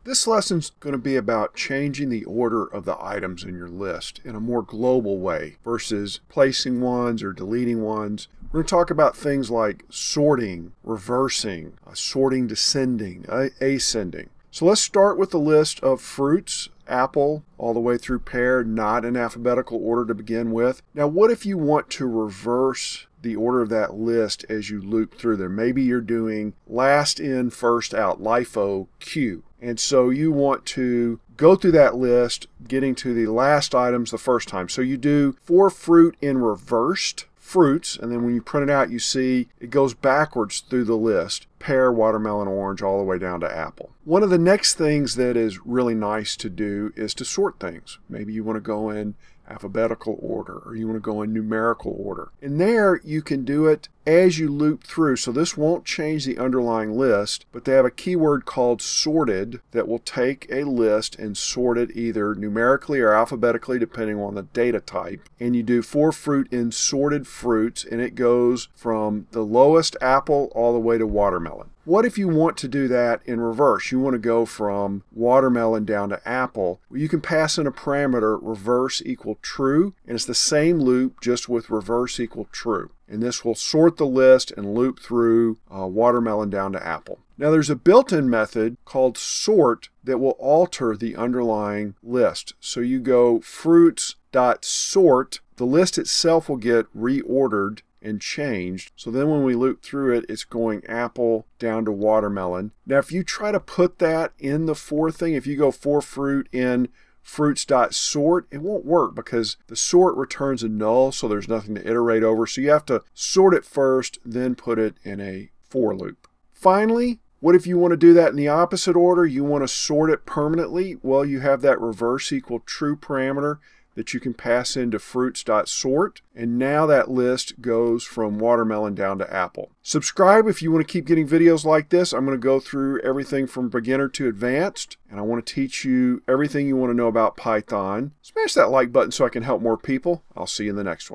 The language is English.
This lesson's going to be about changing the order of the items in your list in a more global way versus placing ones or deleting ones. We're going to talk about things like sorting, reversing, sorting descending, ascending. So let's start with the list of fruits, apple, all the way through pear, not in alphabetical order to begin with. Now, what if you want to reverse the order of that list as you loop through there? Maybe you're doing last in, first out, LIFO, Q. And so you want to go through that list, getting to the last items the first time. So you do for fruit in reversed fruits, and then when you print it out, you see it goes backwards through the list. Pear, watermelon, orange, all the way down to apple. One of the next things that is really nice to do is to sort things. Maybe you want to go in alphabetical order, or you want to go in numerical order. And there you can do it as you loop through. So this won't change the underlying list, but they have a keyword called sorted that will take a list and sort it either numerically or alphabetically depending on the data type. And you do for fruit in sorted fruits, and it goes from the lowest apple all the way to watermelon. What if you want to do that in reverse? You want to go from watermelon down to apple. Well, you can pass in a parameter reverse equal true, and it's the same loop just with reverse equal true. And this will sort the list and loop through watermelon down to apple. Now there's a built-in method called sort that will alter the underlying list. So you go fruits.sort, the list itself will get reordered and changed. So then when we loop through it, it's going apple down to watermelon. Now if you try to put that in the for thing, if you go for fruit in fruits.sort, it won't work because the sort returns a null, so there's nothing to iterate over. So you have to sort it first, then put it in a for loop. Finally, what if you want to do that in the opposite order? You want to sort it permanently? Well, you have that reverse equal true parameter that you can pass into fruits.sort, and now that list goes from watermelon down to apple. Subscribe if you want to keep getting videos like this. I'm going to go through everything from beginner to advanced, and I want to teach you everything you want to know about Python. Smash that like button so I can help more people. I'll see you in the next one.